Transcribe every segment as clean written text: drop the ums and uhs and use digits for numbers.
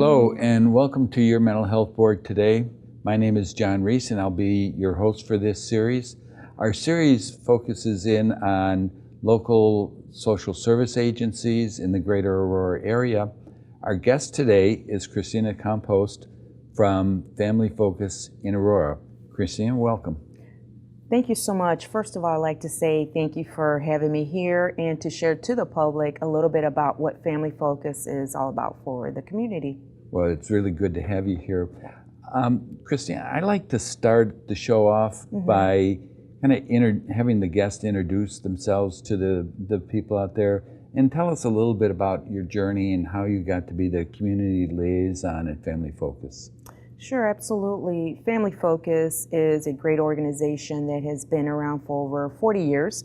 Hello, and welcome to your Mental Health Board today. My name is John Reese, and I'll be your host for this series. Our series focuses in on local social service agencies in the greater Aurora area. Our guest today is Christina Compost from Family Focus in Aurora. Christina, welcome. Thank you so much. First of all, I'd like to say thank you for having me here and to share to the public a little bit about what Family Focus is all about for the community. Well, it's really good to have you here. Christina, I'd like to start the show off by kind of having the guest introduce themselves to the people out there and tell us a little bit about your journey and how you got to be the community liaison at Family Focus. Sure, absolutely. Family Focus is a great organization that has been around for over 40 years.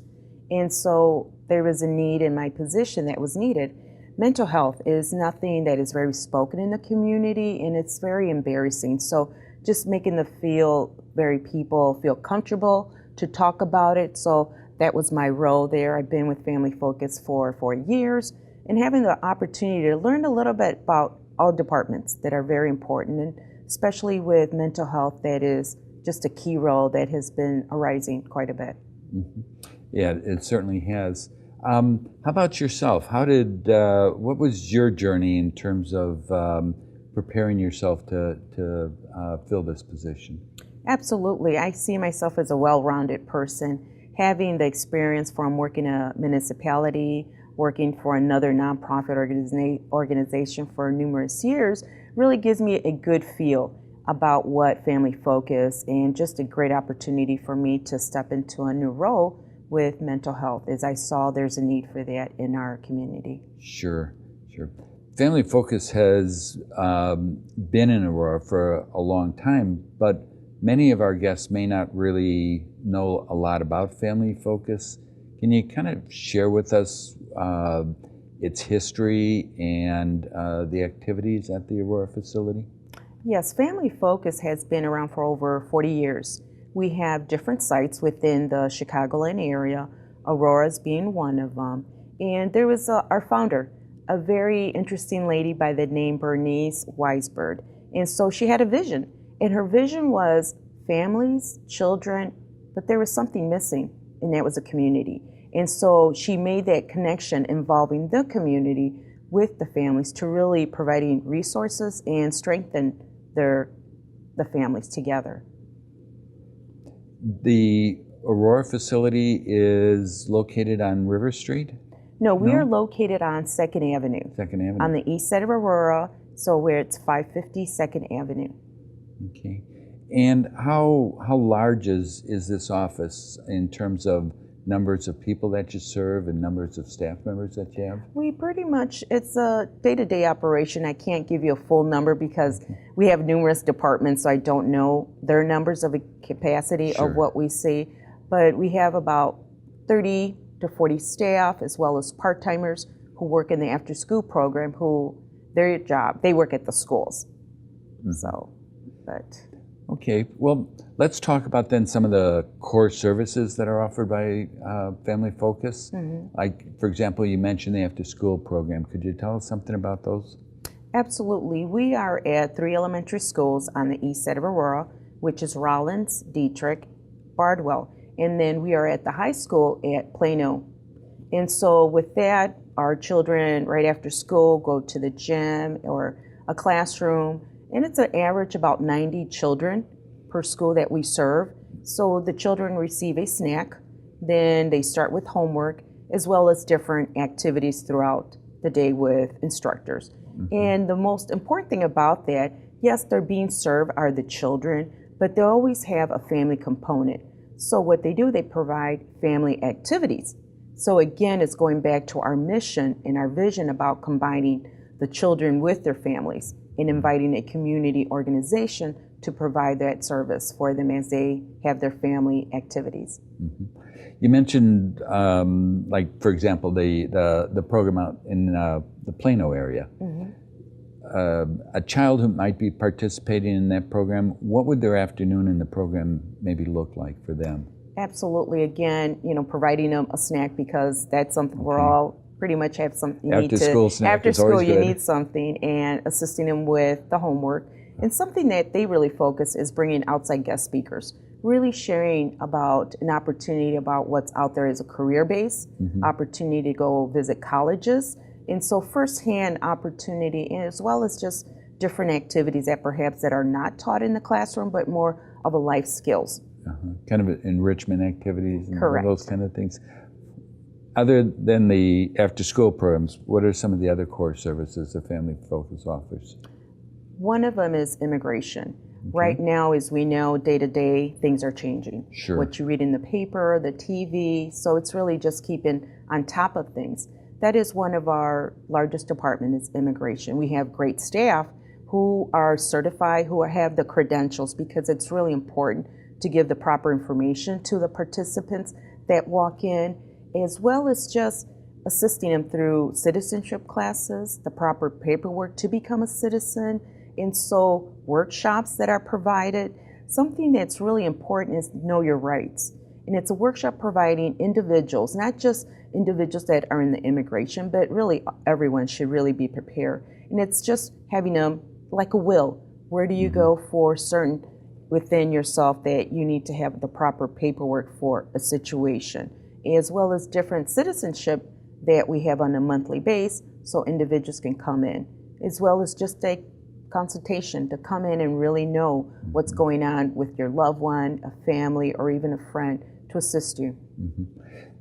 And so there was a need in my position that was needed. Mental health is nothing that is very spoken in the community, and it's very embarrassing. So just making people feel comfortable to talk about it. So that was my role there. I've been with Family Focus for 4 years, and having the opportunity to learn a little bit about all departments that are very important, and especially with mental health, that is just a key role that has been arising quite a bit. Yeah, it certainly has. How about yourself? What was your journey in terms of preparing yourself to fill this position? Absolutely. I see myself as a well-rounded person, having the experience from working in a municipality, working for another nonprofit organization for numerous years, really gives me a good feel about what Family Focus, and just a great opportunity for me to step into a new role with mental health, as I saw there's a need for that in our community. Sure. Family Focus has been in Aurora for a long time, but many of our guests may not really know a lot about Family Focus. Can you kind of share with us its history and the activities at the Aurora facility? Yes, Family Focus has been around for over 40 years. We have different sites within the Chicagoland area, Aurora's being one of them. And there was our founder, a very interesting lady by the name Bernice Weisberg. And so she had a vision, and her vision was families, children, but there was something missing, and that was a community. And so she made that connection involving the community with the families to really providing resources and strengthen the families together. The Aurora facility is located on River Street? No, we are located on 2nd Avenue. 2nd Avenue. On the east side of Aurora, so where it's 550 2nd Avenue. Okay. And how large is this office in terms of numbers of people that you serve and numbers of staff members that you have? We pretty much, it's a day-to-day operation. I can't give you a full number because we have numerous departments, so I don't know their numbers of a capacity of what we see. But we have about 30 to 40 staff, as well as part-timers who work in the after-school program, who their job, they work at the schools. Okay, well, let's talk about then some of the core services that are offered by Family Focus. Like, for example, you mentioned the after-school program. Could you tell us something about those? Absolutely. We are at 3 elementary schools on the east side of Aurora, which is Rollins, Dietrich, Bardwell. And then we are at the high school at Plano. And so with that, our children right after school go to the gym or a classroom. And it's an average about 90 children per school that we serve. So the children receive a snack, then they start with homework, as well as different activities throughout the day with instructors. And the most important thing about that, yes, they're being served are the children, but they always have a family component. So what they do, they provide family activities. So again, it's going back to our mission and our vision about combining the children with their families and inviting a community organization to provide that service for them as they have their family activities. You mentioned, like, for example, the program out in the Plano area. A child who might be participating in that program, what would their afternoon in the program maybe look like for them? Absolutely. Again, providing them a snack, because that's something we're all pretty much have some, After school snack after is school always you good. need something, and assisting them with the homework. And something that they really focus is bringing outside guest speakers, really sharing about an opportunity about what's out there as a career base, opportunity to go visit colleges, and so firsthand opportunity, as well as just different activities that perhaps that are not taught in the classroom, but more of a life skills. Kind of enrichment activities and Correct. those kind of things. Other than the after-school programs, what are some of the other core services the Family Focus offers? One of them is immigration. Right now, as we know, day to day, things are changing. Sure. What you read in the paper, the TV, so it's really just keeping on top of things. That is one of our largest departments, is immigration. We have great staff who are certified, who have the credentials, because it's really important to give the proper information to the participants that walk in, as well as just assisting them through citizenship classes, the proper paperwork to become a citizen, and so workshops that are provided. Something that's really important is know your rights. And it's a workshop providing individuals, not just individuals that are in the immigration, but really everyone should really be prepared. And it's just having them like a will. Where do you go for certain within yourself that you need to have the proper paperwork for a situation, as well as different citizenship that we have on a monthly base, so individuals can come in, as well as just a consultation to come in and really know what's going on with your loved one, a family, or even a friend to assist you.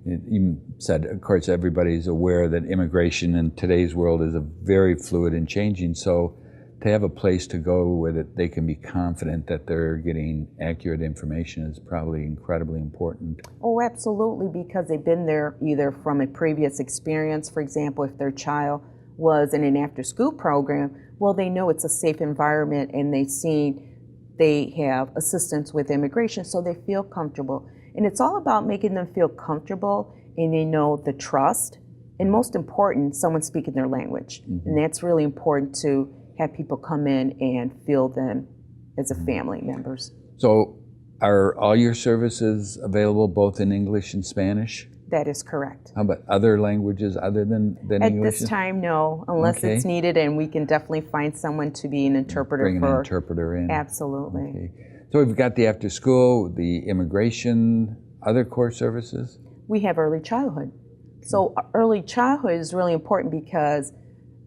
You said, of course, everybody's aware that immigration in today's world is a very fluid and changing, so to have a place to go where that they can be confident that they're getting accurate information is probably incredibly important. Oh, absolutely, because they've been there either from a previous experience. For example, if their child was in an after-school program, well, they know it's a safe environment, and they have assistance with immigration, so they feel comfortable. And it's all about making them feel comfortable, and they know the trust, and most important, someone speaking their language. And that's really important to have people come in and feel them as a family members. So are all your services available both in English and Spanish? That is correct. How about other languages other than At English? this time, no, unless it's needed, and we can definitely find someone to be an interpreter Bring for. an interpreter in. Absolutely. Okay. So we've got the after school, the immigration, other core services? We have early childhood. So early childhood is really important because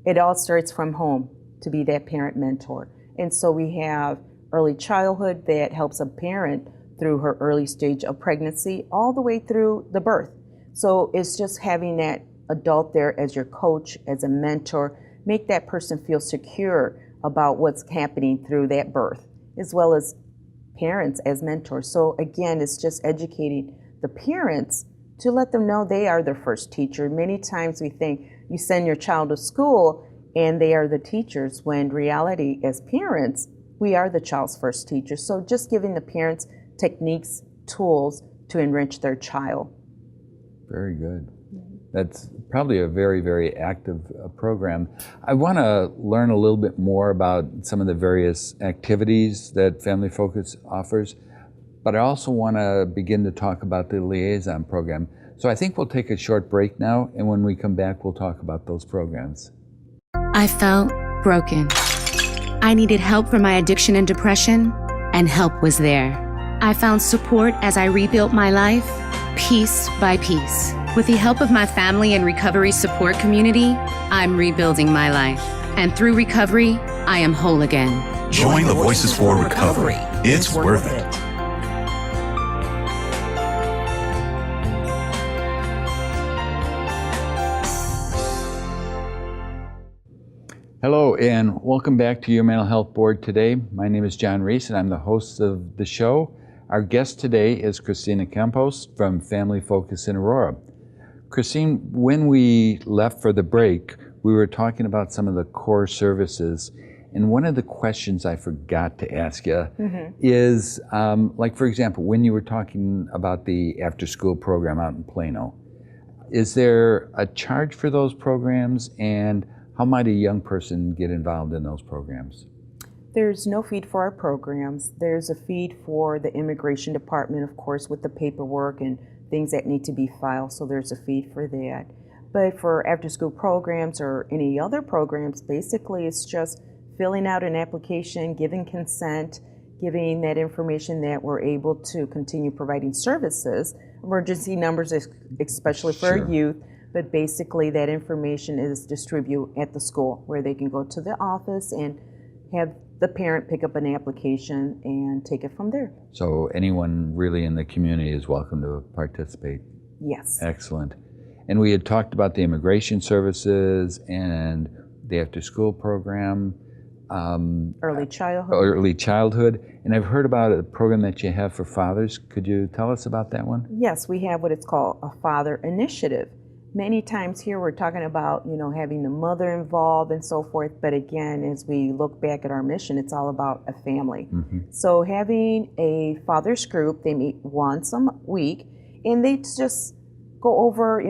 it all starts from home, to be that parent mentor. And so we have early childhood that helps a parent through her early stage of pregnancy all the way through the birth. So it's just having that adult there as your coach, as a mentor, make that person feel secure about what's happening through that birth, as well as parents as mentors. So again, it's just educating the parents to let them know they are their first teacher. Many times we think you send your child to school and they are the teachers, when in reality, as parents, we are the child's first teacher. So just giving the parents techniques, tools to enrich their child. Very good. That's probably a very, very active program. I want to learn a little bit more about some of the various activities that Family Focus offers, but I also want to begin to talk about the liaison program. So I think we'll take a short break now, and when we come back, we'll talk about those programs. I felt broken. I needed help for my addiction and depression, and help was there. I found support as I rebuilt my life, piece by piece. With the help of my family and recovery support community, I'm rebuilding my life. And through recovery, I am whole again. Join the Voices for Recovery. It's worth it. Hello, and welcome back to Your Mental Health Board today. My name is John Reese, and I'm the host of the show. Our guest today is Christina Campos from Family Focus in Aurora. Christine, when we left for the break, we were talking about some of the core services, and one of the questions I forgot to ask you is, like for example, when you were talking about the after-school program out in Plano, is there a charge for those programs, and how might a young person get involved in those programs? There's no fee for our programs. There's a fee for the immigration department, of course, with the paperwork and things that need to be filed, so there's a fee for that. But for after-school programs or any other programs, basically it's just filling out an application, giving consent, giving that information that we're able to continue providing services, emergency numbers, especially for Sure. youth. But basically that information is distributed at the school where they can go to the office and have the parent pick up an application and take it from there. So anyone really in the community is welcome to participate. Yes. Excellent. And we had talked about the immigration services and the after-school program. Early childhood. Early childhood. And I've heard about a program that you have for fathers. Could you tell us about that one? Yes, we have what it's called a father initiative. Many times here we're talking about, having the mother involved and so forth, but again, as we look back at our mission, it's all about a family. So having a fathers group, they meet once a week, and they just go over,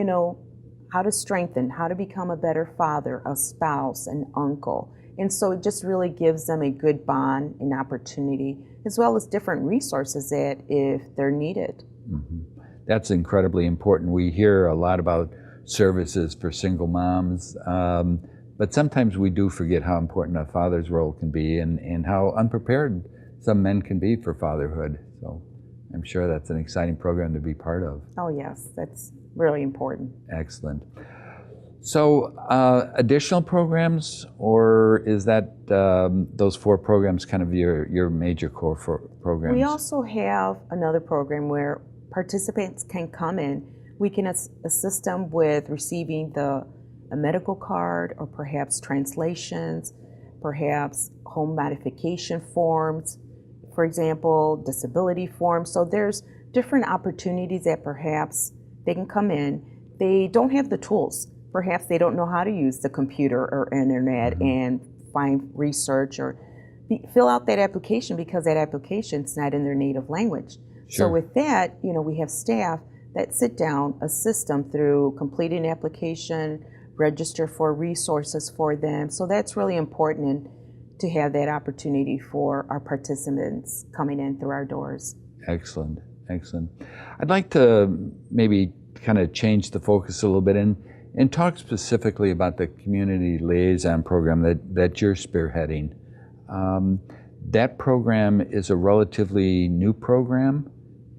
how to strengthen, how to become a better father, a spouse, an uncle. And so it just really gives them a good bond and opportunity, as well as different resources that if they're needed. That's incredibly important. We hear a lot about services for single moms, but sometimes we do forget how important a father's role can be and how unprepared some men can be for fatherhood. So I'm sure that's an exciting program to be part of. Oh yes, that's really important. Excellent. So additional programs, or is that those 4 programs kind of your major core programs? We also have another program where participants can come in. We can assist them with receiving a medical card, or perhaps translations, perhaps home modification forms, for example, disability forms. So there's different opportunities that perhaps they can come in. They don't have the tools. Perhaps they don't know how to use the computer or internet and find research or fill out that application because that application's not in their native language. Sure. So with that, we have staff that sit down, assist them through completing an application, register for resources for them. So that's really important to have that opportunity for our participants coming in through our doors. Excellent, excellent. I'd like to maybe kind of change the focus a little bit and talk specifically about the community liaison program that you're spearheading. That program is a relatively new program,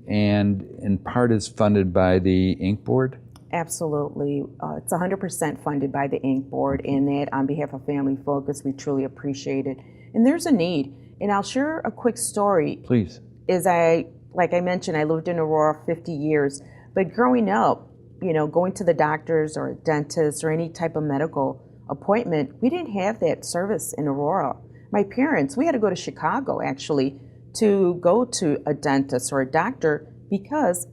and in part is funded by the Inc. Board? Absolutely. It's 100% funded by the Inc. Board, and that on behalf of Family Focus, we truly appreciate it. And there's a need, and I'll share a quick story. Please. Like I mentioned, I lived in Aurora 50 years, but growing up, going to the doctors or a dentist or any type of medical appointment, we didn't have that service in Aurora. My parents, we had to go to Chicago actually to go to a dentist or a doctor because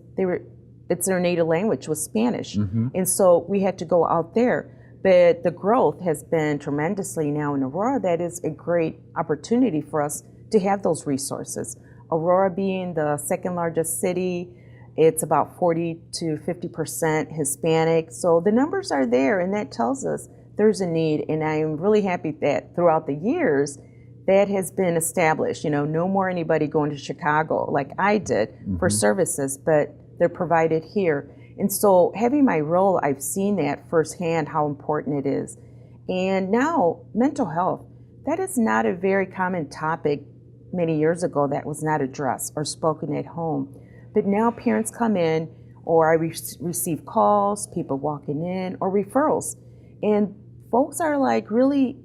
it's their native language was Spanish. And so we had to go out there. But the growth has been tremendously now in Aurora. That is a great opportunity for us to have those resources. Aurora being the second largest city, it's about 40 to 50% Hispanic. So the numbers are there, and that tells us there's a need. And I am really happy that throughout the years, that has been established. No more anybody going to Chicago like I did for services, but they're provided here. And so having my role, I've seen that firsthand, how important it is. And now, mental health, that is not a very common topic many years ago that was not addressed or spoken at home. But now parents come in, or I receive calls, people walking in, or referrals. And folks are like really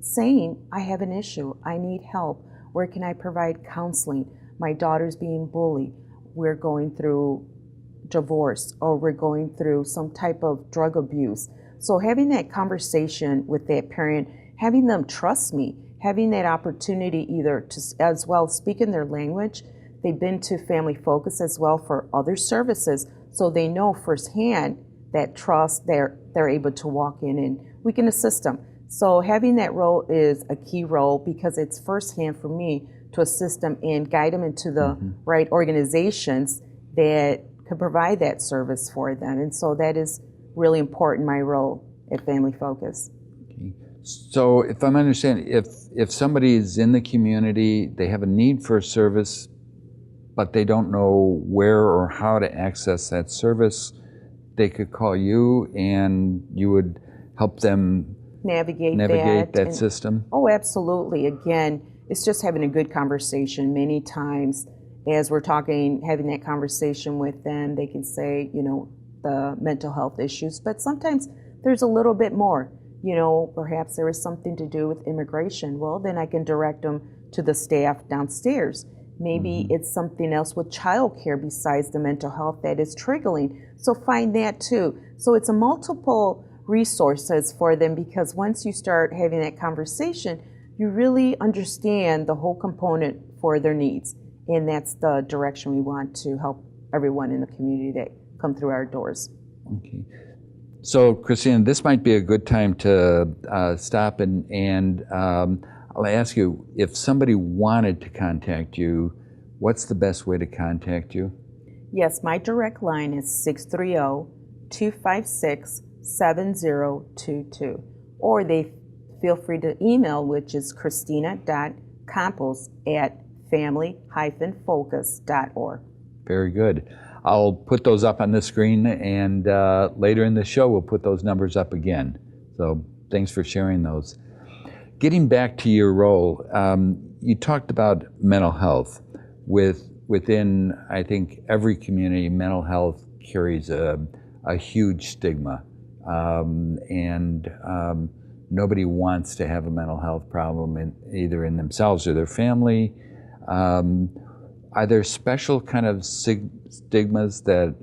saying, I have an issue, I need help. Where can I provide counseling? My daughter's being bullied. We're going through divorce, or we're going through some type of drug abuse. So having that conversation with that parent, having them trust me, having that opportunity either to as well speak in their language. They've been to Family Focus as well for other services, so they know firsthand that trust, they're able to walk in and we can assist them. So having that role is a key role because it's firsthand for me to assist them and guide them into the right organizations that could provide that service for them. And so that is really important, my role at Family Focus. Okay. So if I'm understanding, if somebody is in the community, they have a need for a service, but they don't know where or how to access that service, they could call you and you would help them navigate that and- system? Oh, absolutely. Again, it's just having a good conversation. Many times, as we're talking, having that conversation with them, they can say, the mental health issues, but sometimes there's a little bit more. Perhaps there is something to do with immigration. Well, then I can direct them to the staff downstairs. Maybe it's something else with childcare besides the mental health that is triggering. So find that too. So it's a multiple resources for them, because once you start having that conversation, you really understand the whole component for their needs. And that's the direction we want to help everyone in the community that come through our doors. Okay. So, Christina, this might be a good time to stop and I'll ask you, if somebody wanted to contact you, what's the best way to contact you? Yes, my direct line is 630-256-7022. Or they feel free to email, which is christina.campos@family-focus.org. Very good. I'll put those up on the screen, and later in the show we'll put those numbers up again. So thanks for sharing those. Getting back to your role, you talked about mental health. Within, I think, every community, mental health carries a huge stigma, and nobody wants to have a mental health problem either in themselves or their family. Are there special kind of stigmas that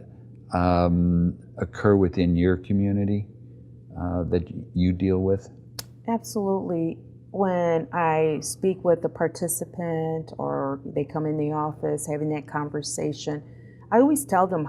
occur within your community that you deal with? Absolutely. When I speak with a participant or they come in the office having that conversation, I always tell them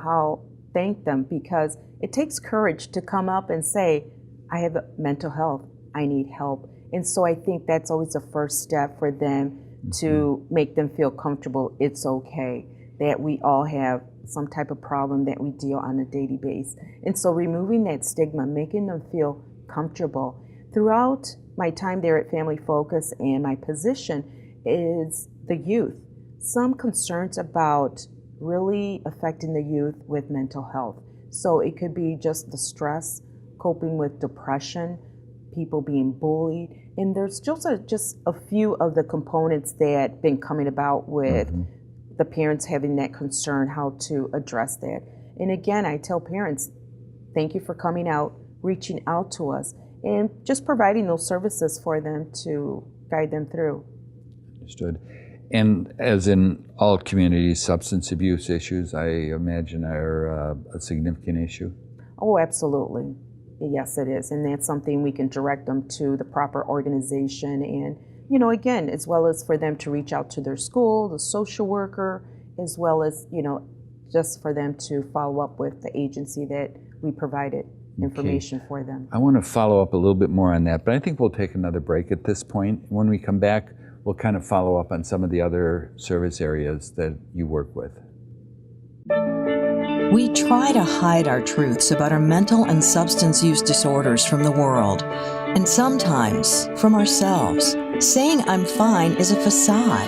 thank them, because it takes courage to come up and say, I have mental health, I need help. And so I think that's always the first step for them to make them feel comfortable. It's okay that we all have some type of problem that we deal on a daily basis. And so removing that stigma, making them feel comfortable. Throughout my time there at Family Focus and my position is the youth. Some concerns about really affecting the youth with mental health. So it could be just the stress, coping with depression, people being bullied, and there's just a few of the components that been coming about with the parents having that concern, how to address that. And again, I tell parents, thank you for coming out, reaching out to us, and just providing those services for them to guide them through. Understood. And as in all communities, substance abuse issues, I imagine, are a significant issue? Oh, absolutely. Yes, it is. And that's something we can direct them to the proper organization. And, again, as well as for them to reach out to their school, the social worker, as well as, just for them to follow up with the agency that we provided information for them. I want to follow up a little bit more on that, but I think we'll take another break at this point. When we come back, we'll kind of follow up on some of the other service areas that you work with. We try to hide our truths about our mental and substance use disorders from the world, and sometimes from ourselves. Saying I'm fine is a facade.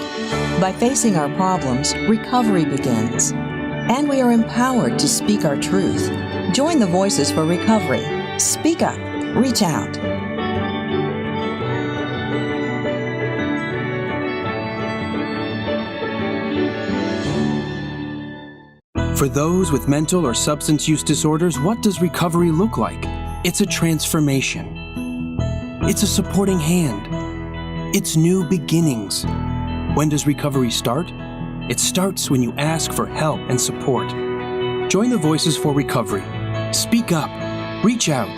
By facing our problems, recovery begins. And we are empowered to speak our truth. Join the Voices for Recovery. Speak up. Reach out. For those with mental or substance use disorders, what does recovery look like? It's a transformation. It's a supporting hand. It's new beginnings. When does recovery start? It starts when you ask for help and support. Join the Voices for Recovery. Speak up. Reach out.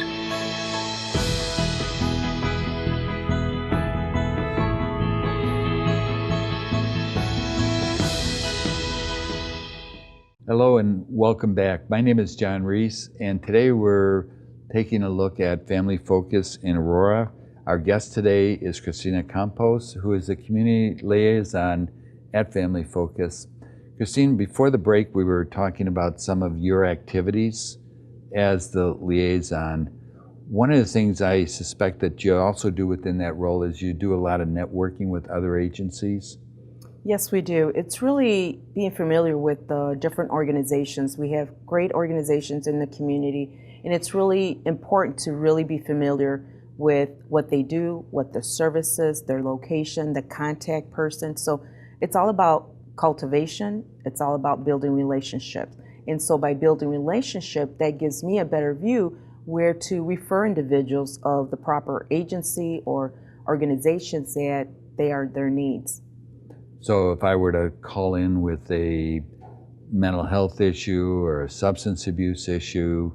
Hello and welcome back. My name is John Reese, and today we're taking a look at Family Focus in Aurora. Our guest today is Christina Campos, who is the community liaison at Family Focus. Christine, before the break, we were talking about some of your activities as the liaison. One of the things I suspect that you also do within that role is you do a lot of networking with other agencies. Yes, we do. It's really being familiar with the different organizations. We have great organizations in the community, and it's really important to really be familiar with what they do, what the services, their location, the contact person. So it's all about cultivation. It's all about building relationships. And so by building relationship, that gives me a better view where to refer individuals of the proper agency or organizations that they are their needs. So if I were to call in with a mental health issue or a substance abuse issue,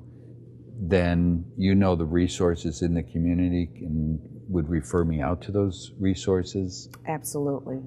then you know the resources in the community and would refer me out to those resources? Absolutely.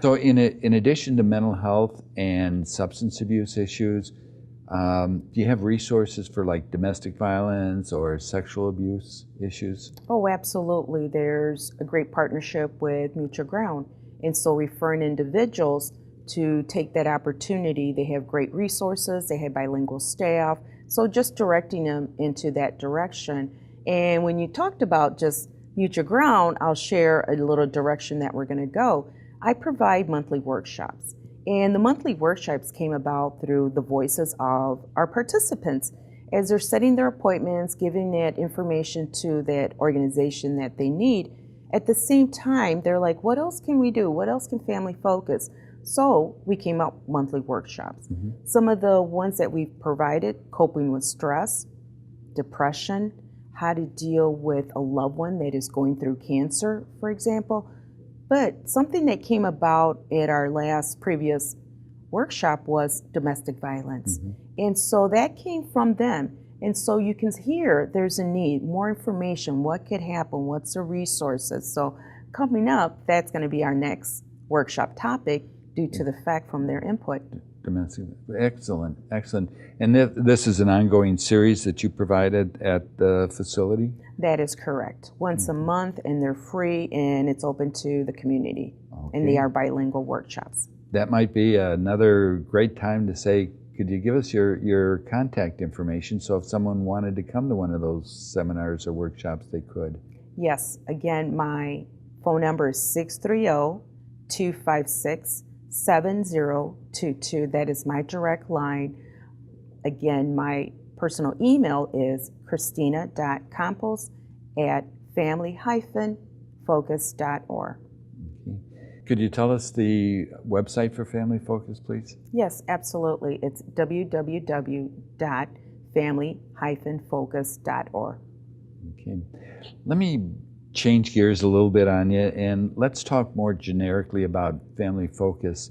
So in addition to mental health and substance abuse issues, do you have resources for like domestic violence or sexual abuse issues? Oh, absolutely. There's a great partnership with Mutual Ground. And so referring individuals to take that opportunity, they have great resources, they have bilingual staff. So just directing them into that direction. And when you talked about just Mutual Ground, I'll share a little direction that we're going to go. I provide monthly workshops. And the monthly workshops came about through the voices of our participants as they're setting their appointments, giving that information to that organization that they need. At the same time, they're like, what else can we do? What else can Family Focus? So we came up with monthly workshops. Some of the ones that we've provided: coping with stress, depression, how to deal with a loved one that is going through cancer, for example. But something that came about at our previous workshop was domestic violence. And so that came from them. And so you can hear there's a need, more information, what could happen, what's the resources. So coming up, that's going to be our next workshop topic due to the fact from their input. Domestic, excellent, excellent. And this is an ongoing series that you provided at the facility? That is correct. Once a month, and they're free, and it's open to the community. Okay. And they are bilingual workshops. That might be another great time to say, could you give us your contact information so if someone wanted to come to one of those seminars or workshops, they could? Yes. Again, my phone number is 630-256-7022. That is my direct line. Again, my personal email is christina.campos@family-focus.org. Could you tell us the website for Family Focus, please? Yes, absolutely. It's www.family-focus.org. Okay. Let me change gears a little bit on you, and let's talk more generically about Family Focus.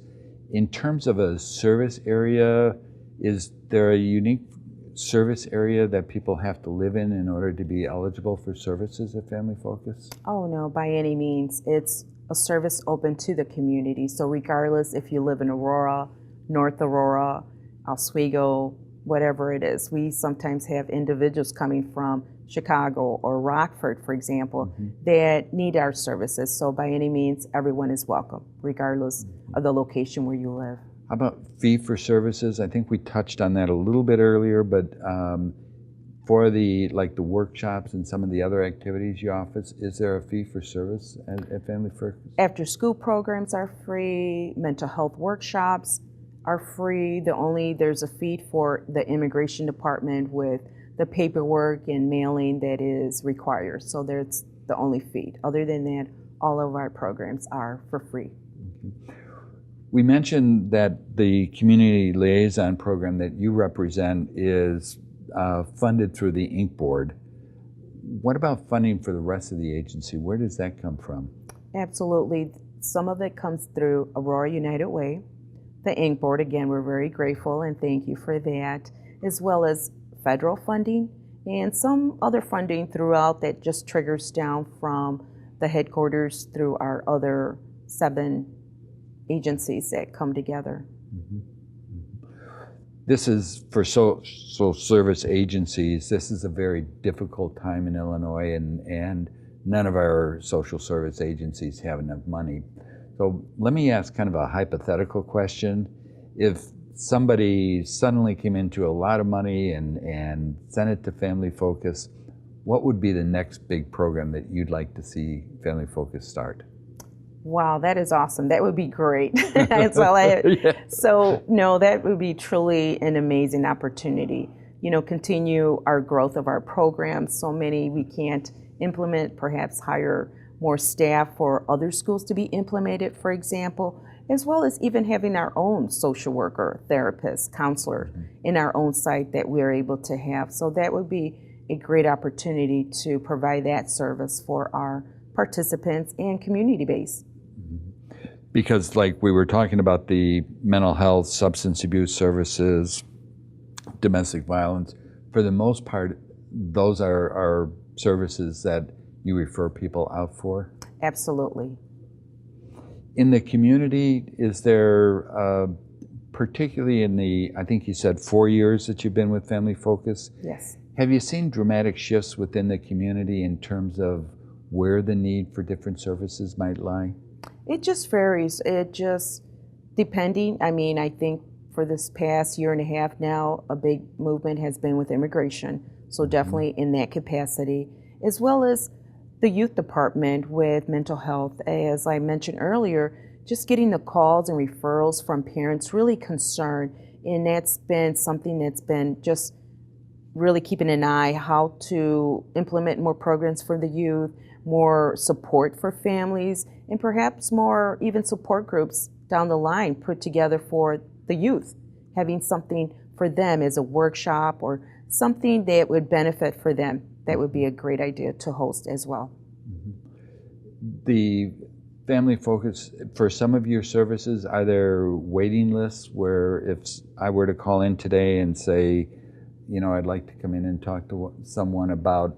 In terms of a service area, is there a unique service area that people have to live in order to be eligible for services at Family Focus? Oh, no, by any means. It's a service open to the community. So regardless if you live in Aurora, North Aurora, Oswego, whatever it is, we sometimes have individuals coming from Chicago or Rockford, for example, that need our services. So by any means, everyone is welcome, regardless of the location where you live. How about fee for services? I think we touched on that a little bit earlier, but for the workshops and some of the other activities you offer, is there a fee for service at Family Focus? After school programs are free, mental health workshops are free. There's a fee for the immigration department with the paperwork and mailing that is required. So that's the only fee. Other than that, all of our programs are for free. We mentioned that the Community Liaison Program that you represent is funded through the Inc. Board. What about funding for the rest of the agency? Where does that come from? Absolutely. Some of it comes through Aurora United Way. The Inc. Board, again, we're very grateful and thank you for that, as well as federal funding and some other funding throughout that just triggers down from the headquarters through our other 7 agencies that come together. This is for social service agencies. This is a very difficult time in Illinois, and none of our social service agencies have enough money. So let me ask kind of a hypothetical question. If somebody suddenly came into a lot of money and sent it to Family Focus, what would be the next big program that you'd like to see Family Focus start? Wow, that is awesome. That would be great. That's all I have. Yeah. So, no, that would be truly an amazing opportunity. Continue our growth of our programs. So many we can't implement, perhaps hire more staff for other schools to be implemented, for example, as well as even having our own social worker, therapist, counselor in our own site that we're able to have. So that would be a great opportunity to provide that service for our participants and community base. Because like we were talking about the mental health, substance abuse services, domestic violence, for the most part, those are services that you refer people out for? Absolutely. In the community, is there, particularly in the, I think you said 4 years that you've been with Family Focus, Yes. have you seen dramatic shifts within the community in terms of where the need for different services might lie? It just varies. It just depending. I mean, I think for this past year and a half now, a big movement has been with immigration. So definitely in that capacity, as well as the youth department with mental health. As I mentioned earlier, just getting the calls and referrals from parents really concerned. And that's been something that's been just really keeping an eye how to implement more programs for the youth, more support for families, and perhaps more even support groups down the line put together for the youth, having something for them as a workshop or something that would benefit for them. That would be a great idea to host as well. The Family Focus, for some of your services, are there waiting lists where if I were to call in today and say, I'd like to come in and talk to someone about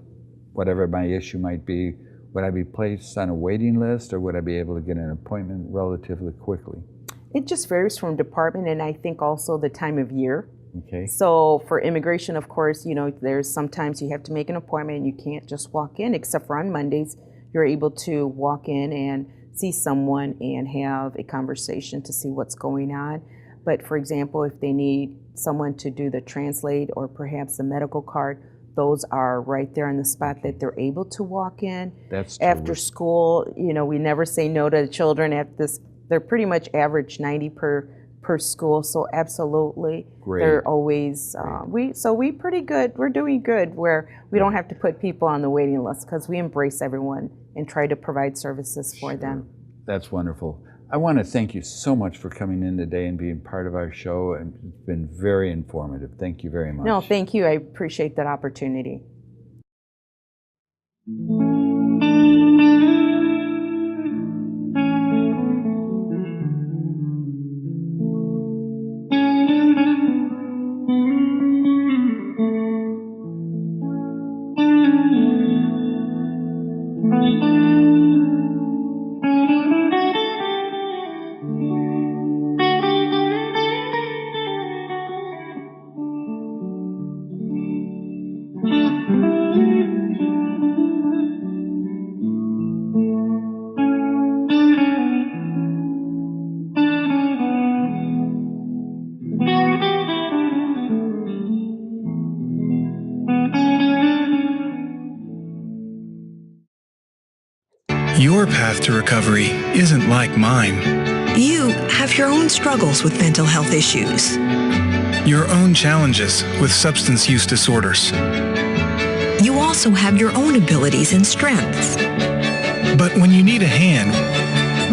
whatever my issue might be, would I be placed on a waiting list or would I be able to get an appointment relatively quickly? It just varies from department and I think also the time of year. Okay. So for immigration, of course, there's sometimes you have to make an appointment. You can't just walk in, except for on Mondays. You're able to walk in and see someone and have a conversation to see what's going on. But for example, if they need someone to do the translate or perhaps the medical card, those are right there on the spot that they're able to walk in. That's after school. We never say no to the children at this. They're pretty much average 90 per school, so absolutely. Great. They're always, we pretty good, we're doing good where we don't have to put people on the waiting list because we embrace everyone and try to provide services for them. That's wonderful. I want to thank you so much for coming in today and being part of our show, and it's been very informative. Thank you very much. No, thank you. I appreciate that opportunity. Your path to recovery isn't like mine. You have your own struggles with mental health issues. Your own challenges with substance use disorders. You also have your own abilities and strengths. But when you need a hand,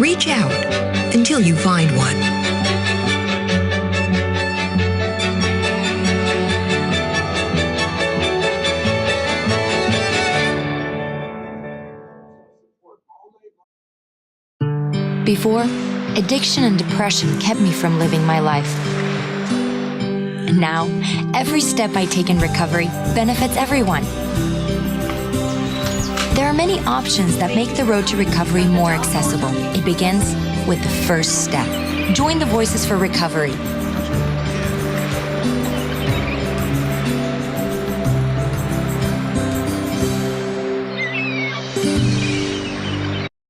reach out until you find one. Before, addiction and depression kept me from living my life. Now, every step I take in recovery benefits everyone. There are many options that make the road to recovery more accessible. It begins with the first step. Join the Voices for Recovery.